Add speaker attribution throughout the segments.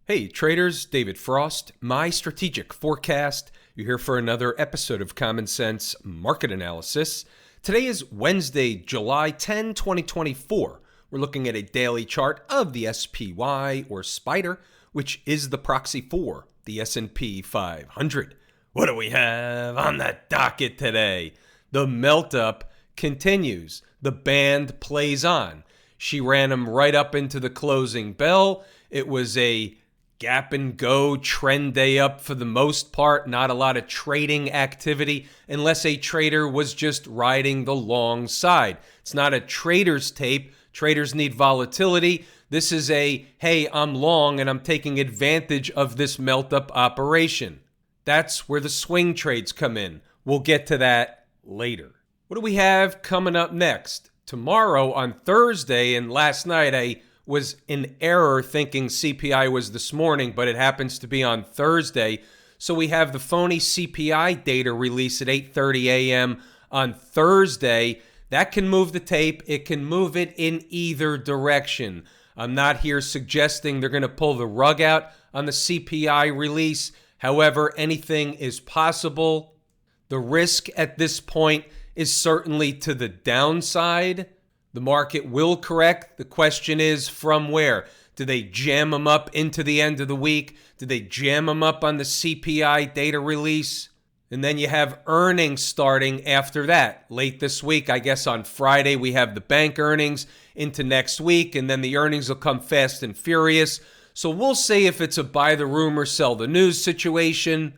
Speaker 1: Hey traders, David Frost, MyStrategicForecast. You're here for another episode of Common Sense Market Analysis. Today is Wednesday, July 10, 2024. We're looking at a daily chart of the SPY or Spider, which is the proxy for the S&P 500. What do we have on the docket today? The melt-up continues. The band plays on. She ran them right up into the closing bell. It was a gap and go trend day up for the most part. Not a lot of trading activity unless a trader was just riding the long side. It's not a trader's tape. Traders need volatility. This is a, hey, I'm long and I'm taking advantage of this melt-up operation. That's where the swing trades come in. We'll get to that later. What do we have coming up next? Tomorrow on Thursday, and last night I was in error thinking CPI was this morning, but it happens to be on Thursday. So we have the phony CPI data release at 8:30 a.m. on Thursday. That can move the tape. It can move it in either direction. I'm not here suggesting they're going to pull the rug out on the CPI release. However, anything is possible. The risk at this point is certainly to the downside. The market will correct. The question is from where? Do they jam them up into the end of the week? Do they jam them up on the CPI data release? And then you have earnings starting after that. Late this week, I guess on Friday, we have the bank earnings into next week, and then the earnings will come fast and furious. So we'll see if it's a buy the rumor, sell the news situation.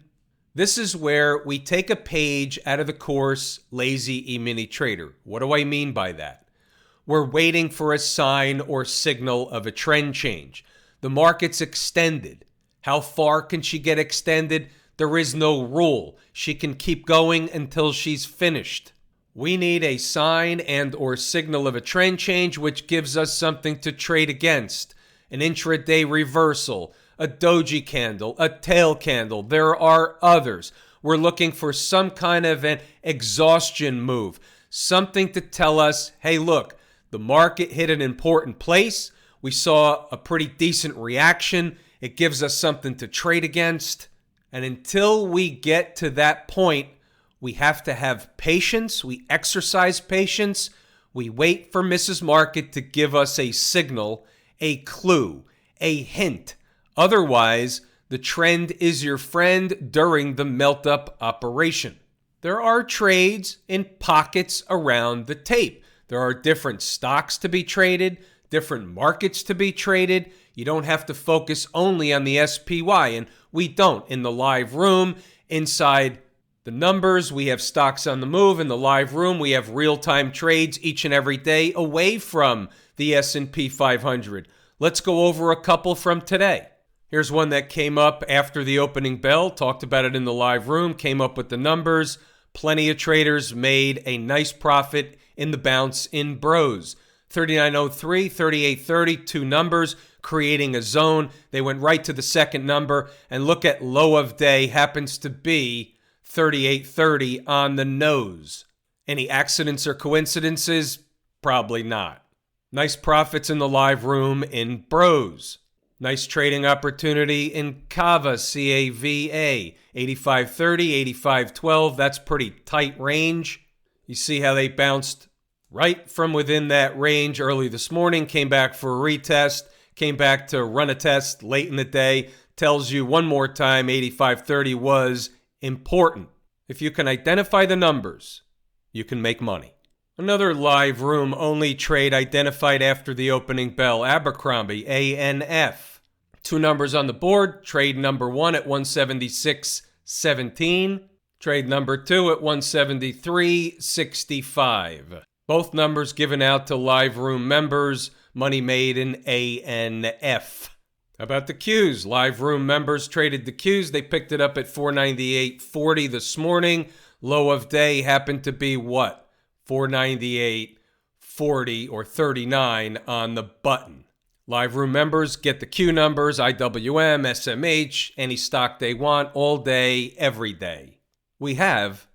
Speaker 1: This is where we take a page out of the course, Lazy E-mini Trader. What do I mean by that? We're waiting for a sign or signal of a trend change. The market's extended. How far can she get extended? There is no rule. She can keep going until she's finished. We need a sign and or signal of a trend change, which gives us something to trade against. An intraday reversal, a doji candle, a tail candle. There are others. We're looking for some kind of an exhaustion move. Something to tell us, hey, look, the market hit an important place. We saw a pretty decent reaction. It gives us something to trade against. And until we get to that point, we have to have patience. We exercise patience. We wait for Mrs. Market to give us a signal, a clue, a hint. Otherwise, the trend is your friend during the melt-up operation. There are trades in pockets around the tape. There are different stocks to be traded, different markets to be traded. You don't have to focus only on the SPY, and we don't. In the live room, inside the numbers, we have stocks on the move. In the live room, we have real-time trades each and every day away from the S&P 500. Let's go over a couple from today. Here's one that came up after the opening bell, talked about it in the live room, came up with the numbers. Plenty of traders made a nice profit in the bounce in bros. 39.03, 38.30, two numbers, creating a zone. They went right to the second number, and look at low of day happens to be 38.30 on the nose. Any accidents or coincidences? Probably not. Nice profits in the live room in bros. Nice trading opportunity in Kava, C-A-V-A, 85.30, 85.12. That's pretty tight range. You see how they bounced right from within that range early this morning, came back for a retest, came back to run a test late in the day. Tells you one more time 85.30 was important. If you can identify the numbers, you can make money. Another live room only trade identified after the opening bell, Abercrombie, ANF. Two numbers on the board, trade number one at 176.17, trade number two at 173.65. Both numbers given out to live room members, money made in ANF. How about the Qs? Live room members traded the Qs. They picked it up at 498.40 this morning. Low of day happened to be what? 498.40 or 39 on the button. Live room members get the Q numbers, IWM, SMH, any stock they want, all day, every day. We have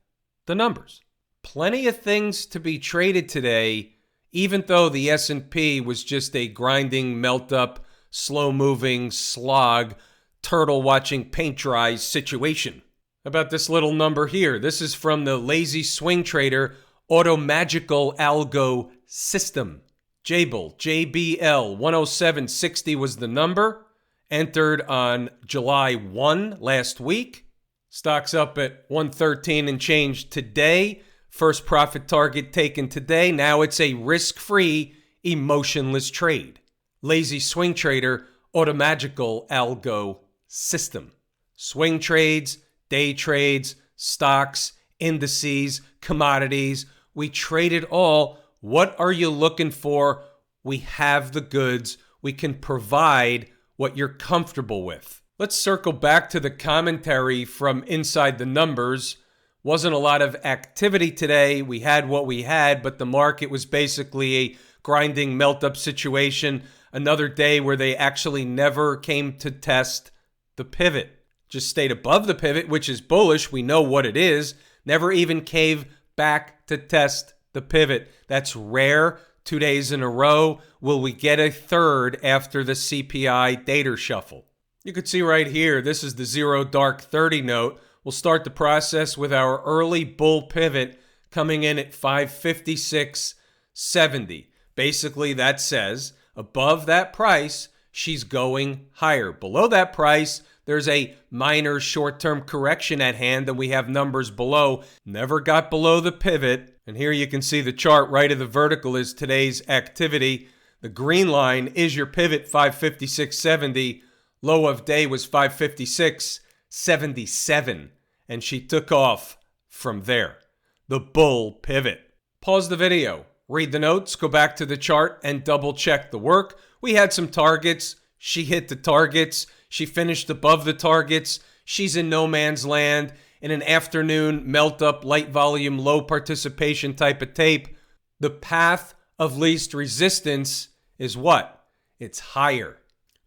Speaker 1: the numbers. Plenty of things to be traded today, even though the S&P was just a grinding melt-up slow-moving slog, turtle watching paint dry situation. How about this little number here? This is from the Lazy Swing Trader Automagical Algo System. JBL, JBL 107.60 was the number. Entered on July 1 last week. Stock's up at 113 and change today. First profit target taken today. Now it's a risk-free, emotionless trade. Lazy Swing Trader Automagical Algo System. Swing trades, day trades, stocks, indices, commodities. We trade it all. What are you looking for? We have the goods. We can provide what you're comfortable with. Let's circle back to the commentary from inside the numbers. Wasn't a lot of activity today. We had what we had, but the market was basically a grinding melt-up situation. Another day where they actually never came to test the pivot. Just stayed above the pivot, which is bullish. We know what it is. Never even cave back to test the pivot. That's rare. 2 days in a row. Will we get a third after the CPI data shuffle? You could see right here, this is the 0 dark 30 note. We'll start the process with our early bull pivot coming in at 556.70. Basically, that says above that price, she's going higher. Below that price, there's a minor short-term correction at hand, and we have numbers below. Never got below the pivot. And here you can see the chart right of the vertical is today's activity. The green line is your pivot, 556.70. Low of day was 556.77. And she took off from there. The bull pivot. Pause the video. Read the notes, go back to the chart, and double check the work. We had some targets. She hit the targets. She finished above the targets. She's in no man's land. In an afternoon melt-up, light volume, low participation type of tape, the path of least resistance is what? It's higher.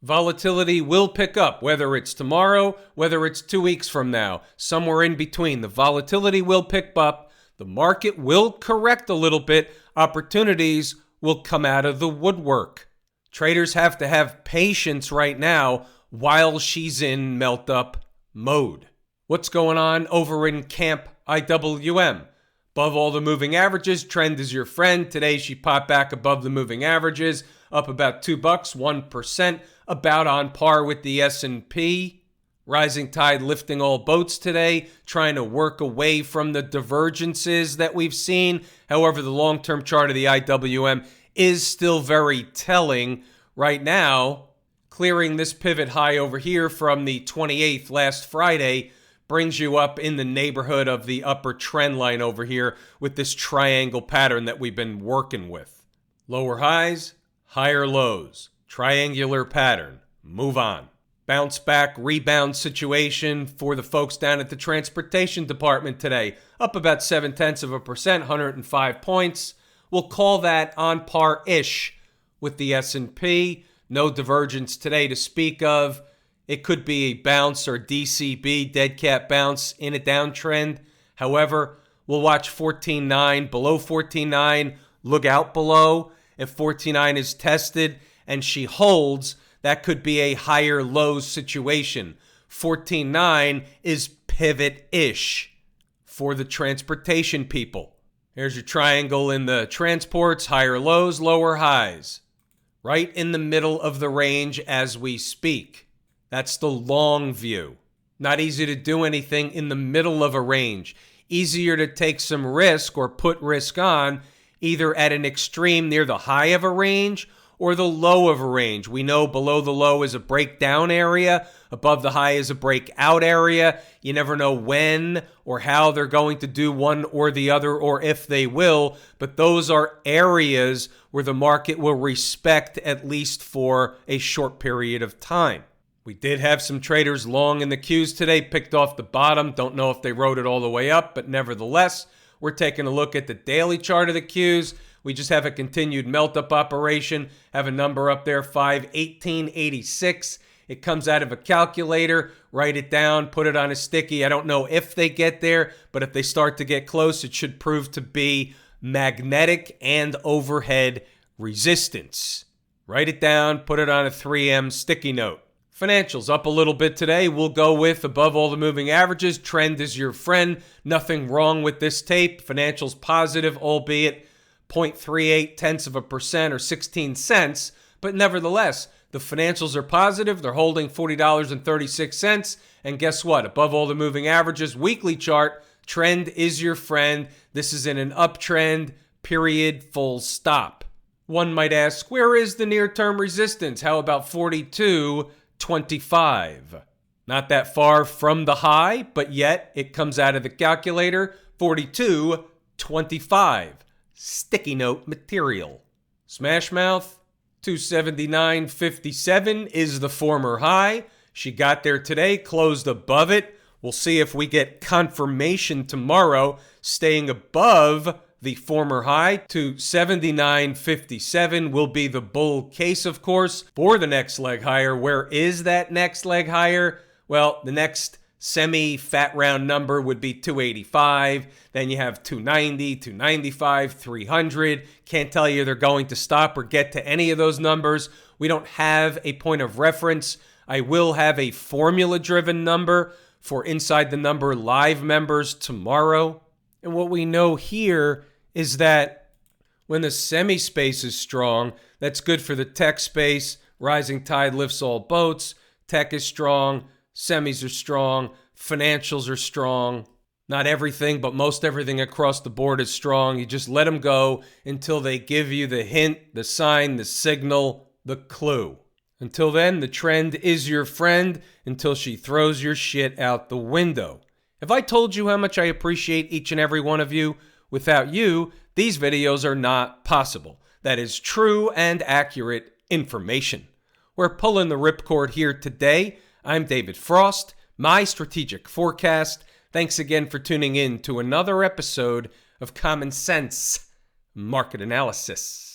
Speaker 1: Volatility will pick up, whether it's tomorrow, whether it's 2 weeks from now, somewhere in between. The volatility will pick up. The market will correct a little bit. Opportunities will come out of the woodwork. Traders have to have patience right now while she's in melt-up mode. What's going on over in Camp IWM? Above all the moving averages, trend is your friend. Today she popped back above the moving averages, up about $2, 1%, about on par with the S&P. Rising tide lifting all boats today, trying to work away from the divergences that we've seen. However, the long-term chart of the IWM is still very telling. Right now, clearing this pivot high over here from the 28th last Friday brings you up in the neighborhood of the upper trend line over here with this triangle pattern that we've been working with. Lower highs, higher lows, triangular pattern. Move on. Bounce back, rebound situation for the folks down at the transportation department today. Up about 0.7%, 105 points. We'll call that on par-ish with the S&P. No divergence today to speak of. It could be a bounce or DCB, dead cat bounce in a downtrend. However, we'll watch 14.9. Below 14.9, look out below. If 14.9 is tested and she holds, that could be a higher lows situation. 14.9 is pivot-ish for the transportation people. Here's your triangle in the transports, higher lows, lower highs. Right in the middle of the range as we speak. That's the long view. Not easy to do anything in the middle of a range. Easier to take some risk or put risk on either at an extreme near the high of a range or the low of a range. We know below the low is a breakdown area. Above the high is a breakout area. You never know when or how they're going to do one or the other or if they will. But those are areas where the market will respect at least for a short period of time. We did have some traders long in the Qs today, picked off the bottom. Don't know if they rode it all the way up, but nevertheless, we're taking a look at the daily chart of the Qs. We just have a continued melt-up operation, have a number up there, 518.86. It comes out of a calculator, write it down, put it on a sticky. I don't know if they get there, but if they start to get close, it should prove to be magnetic and overhead resistance. Write it down, put it on a 3M sticky note. Financials up a little bit today. We'll go with above all the moving averages. Trend is your friend. Nothing wrong with this tape. Financials positive, albeit 0.38% or 16 cents. But nevertheless, the financials are positive. They're holding $40.36. And guess what? Above all the moving averages, weekly chart, trend is your friend. This is in an uptrend, period, full stop. One might ask, where is the near-term resistance? How about 42.25? Not that far from the high, but yet it comes out of the calculator, 42.25. Sticky note material. Smash mouth, 279.57 is the former high. She got there today, closed above it. We'll see if we get confirmation tomorrow, staying above the former high to 79.57 will be the bull case, of course, for the next leg higher. Where is that next leg higher? Well, the next semi-fat round number would be 285. Then you have 290, 295, 300. Can't tell you they're going to stop or get to any of those numbers. We don't have a point of reference. I will have a formula-driven number for Inside the Number live members tomorrow. And what we know here is that when the semi space is strong, that's good for the tech space. Rising tide lifts all boats. Tech is strong. Semis are strong. Financials are strong. Not everything, but most everything across the board is strong. You just let them go until they give you the hint, the sign, the signal, the clue. Until then, the trend is your friend until she throws your shit out the window. Have I told you how much I appreciate each and every one of you? Without you, these videos are not possible. That is true and accurate information. We're pulling the ripcord here today. I'm David Frost, My Strategic Forecast. Thanks again for tuning in to another episode of Common Sense Market Analysis.